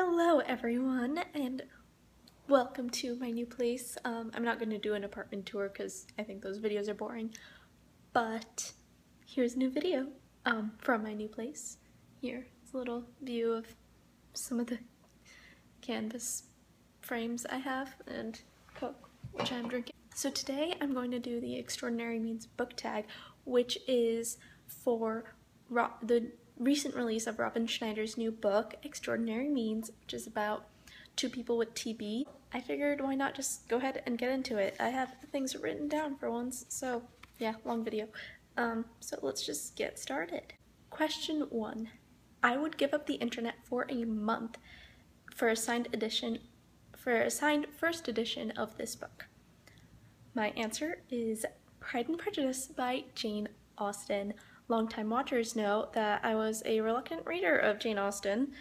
Hello everyone, and welcome to my new place. I'm not going to do an apartment tour because I think those videos are boring, but here's a new video from my new place. Here's a little view of some of the canvas frames I have and Coke, which I'm drinking. So today I'm going to do the Extraordinary Means book tag, which is for the recent release of Robyn Schneider's new book, Extraordinary Means, which is about two people with TB. I figured why not just go ahead and get into it. I have things written down for once, so yeah, long video. So let's just get started. Question 1. I would give up the internet for a month for a signed first edition of this book. My answer is Pride and Prejudice by Jane Austen. Longtime watchers know that I was a reluctant reader of Jane Austen,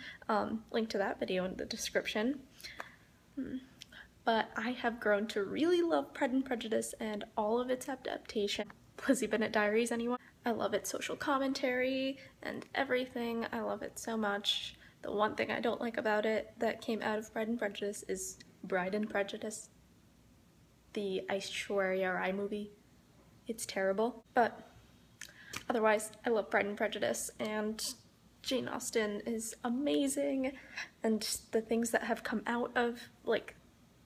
link to that video in the description, but I have grown to really love Pride and Prejudice and all of its adaptation. Lizzie Bennet Diaries, anyone? I love its social commentary and everything. I love it so much. The one thing I don't like about it that came out of Pride and Prejudice is Bride and Prejudice, the Aishwarya Rai movie. It's terrible, but otherwise, I love Pride and Prejudice, and Jane Austen is amazing, and the things that have come out of,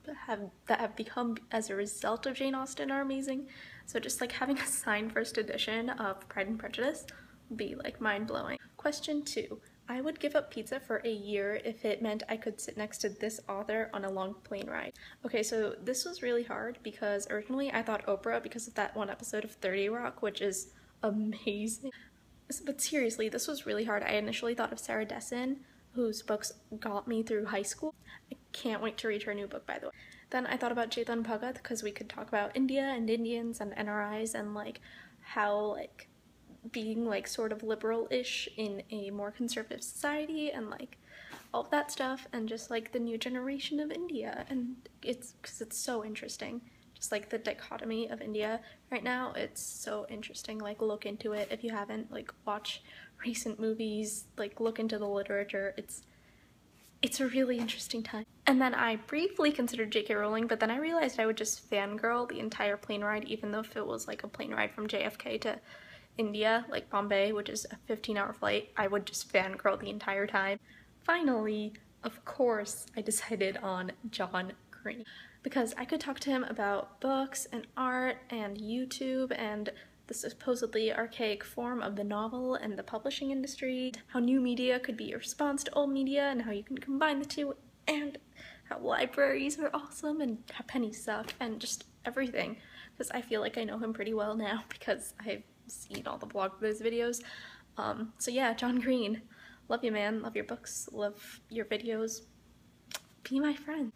that have become as a result of Jane Austen are amazing. So just like having a signed first edition of Pride and Prejudice would be like mind-blowing. Question 2. I would give up pizza for a year if it meant I could sit next to this author on a long plane ride. Okay, so this was really hard because originally I thought Oprah because of that one episode of 30 Rock, which is amazing. But seriously, this was really hard. I initially thought of Sarah Dessen, whose books got me through high school. I can't wait to read her new book, by the way. Then I thought about Chetan Bhagat because we could talk about India and Indians and NRIs and like how like being like sort of liberal-ish in a more conservative society and like all of that stuff, and just like the new generation of India, and it's because it's so interesting. Just like the dichotomy of India right now, it's so interesting. Like look into it if you haven't, like watch recent movies, like look into the literature. It's a really interesting time. And then I briefly considered J.K. Rowling, but then I realized I would just fangirl the entire plane ride, even though if it was like a plane ride from JFK to India, like Bombay, which is a 15-hour flight, I would just fangirl the entire time. Finally, of course, I decided on John Green, because I could talk to him about books and art and YouTube and the supposedly archaic form of the novel and the publishing industry, how new media could be a response to old media and how you can combine the two, and how libraries are awesome and how pennies suck and just everything, because I feel like I know him pretty well now because I've seen all the blog post videos. So yeah, John Green, love you, man. Love your books, love your videos. Be my friend.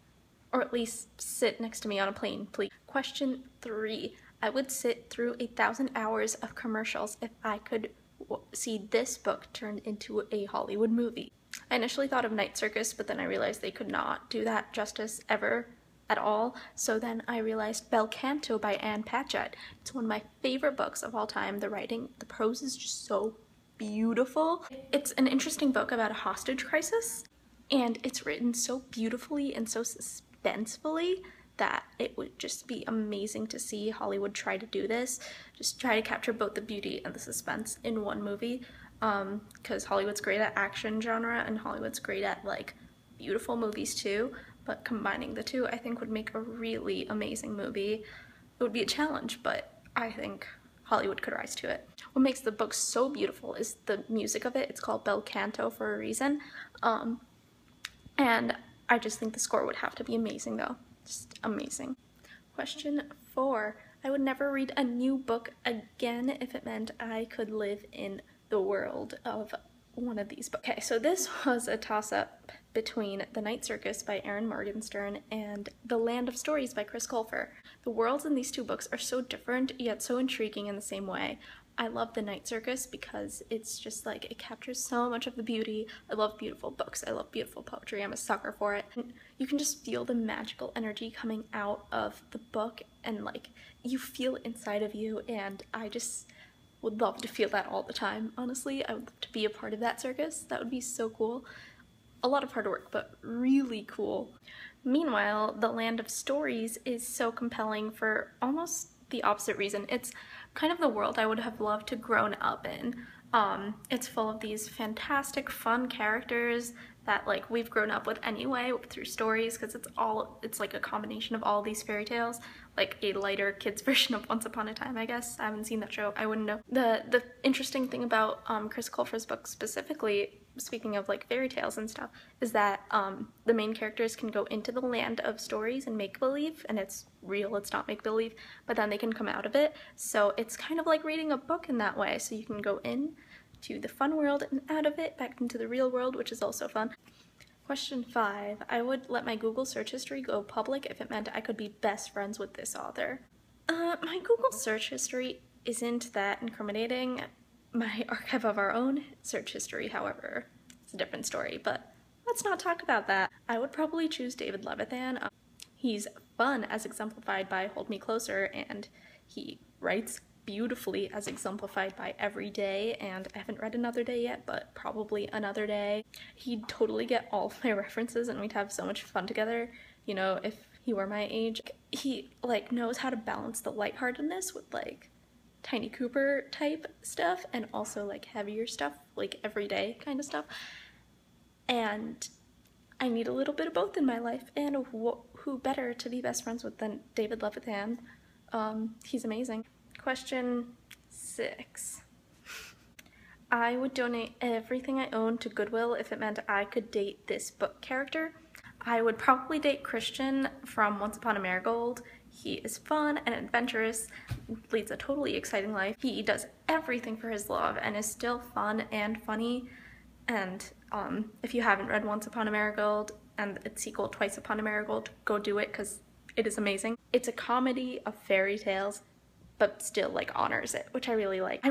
Or at least sit next to me on a plane, please. Question 3. I would sit through 1,000 hours of commercials if I could see this book turned into a Hollywood movie. I initially thought of Night Circus, but then I realized they could not do that justice ever at all. So then I realized Bel Canto by Ann Patchett. It's one of my favorite books of all time. The writing, the prose is just so beautiful. It's an interesting book about a hostage crisis, and it's written so beautifully and so suspensefully that it would just be amazing to see Hollywood try to do this. Just try to capture both the beauty and the suspense in one movie, because Hollywood's great at action genre and Hollywood's great at like beautiful movies too, but combining the two I think would make a really amazing movie. It would be a challenge, but I think Hollywood could rise to it. What makes the book so beautiful is the music of it. It's called Bel Canto for a reason, and I just think the score would have to be amazing though. Just amazing. Question 4. I would never read a new book again if it meant I could live in the world of one of these books. Okay, so this was a toss-up between The Night Circus by Erin Morgenstern and The Land of Stories by Colfer. The worlds in these two books are so different, yet so intriguing in the same way. I love The Night Circus because it's just like, it captures so much of the beauty. I love beautiful books. I love beautiful poetry. I'm a sucker for it. And you can just feel the magical energy coming out of the book, and like, you feel it inside of you, and I just would love to feel that all the time. Honestly, I would love to be a part of that circus. That would be so cool. a lot of hard work, but really cool. Meanwhile, The Land of Stories is so compelling for almost the opposite reason. It's kind of the world I would have loved to grown up in. It's full of these fantastic, fun characters that like we've grown up with anyway through stories, because it's like a combination of all these fairy tales, like a lighter kids version of Once Upon a Time, I guess. I haven't seen that show, I wouldn't know. The interesting thing about Chris Colfer's book specifically, speaking of like fairy tales and stuff, is that the main characters can go into the land of stories and make-believe, and it's real, it's not make-believe, but then they can come out of it. So it's kind of like reading a book in that way. So you can go in to the fun world and out of it back into the real world, which is also fun. Question 5. I would let my Google search history go public if it meant I could be best friends with this author. My Google search history isn't that incriminating. My Archive of Our Own search history, however, it's a different story, but let's not talk about that. I would probably choose David Levithan. He's fun as exemplified by Hold Me Closer, and he writes beautifully as exemplified by Every Day, and I haven't read Another Day yet, but probably Another Day. He'd totally get all of my references and we'd have so much fun together, you know, if he were my age. He like knows how to balance the lightheartedness with like Tiny Cooper type stuff and also like heavier stuff, like everyday kind of stuff. And I need a little bit of both in my life, and who better to be best friends with than David Levithan? He's amazing. Question 6. I would donate everything I own to Goodwill if it meant I could date this book character. I would probably date Christian from Once Upon a Marigold. He is fun and adventurous, leads a totally exciting life. He does everything for his love and is still fun and funny. And if you haven't read Once Upon a Marigold and its sequel Twice Upon a Marigold, go do it because it is amazing. It's a comedy of fairy tales, but still like honors it, which I really like. I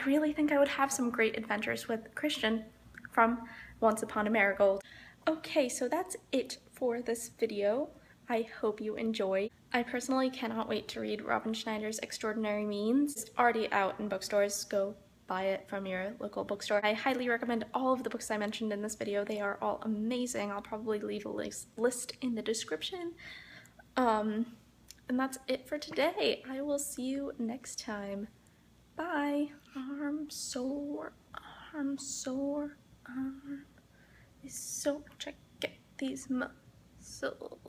really think I would have some great adventures with Christian from Once Upon a Marigold. Okay, so that's it for this video. I hope you enjoy. I personally cannot wait to read Robyn Schneider's Extraordinary Means. It's already out in bookstores. Go buy it from your local bookstore. I highly recommend all of the books I mentioned in this video. They are all amazing. I'll probably leave a list in the description. And that's it for today. I will see you next time. Bye. Arm sore is so much. I get these muscles.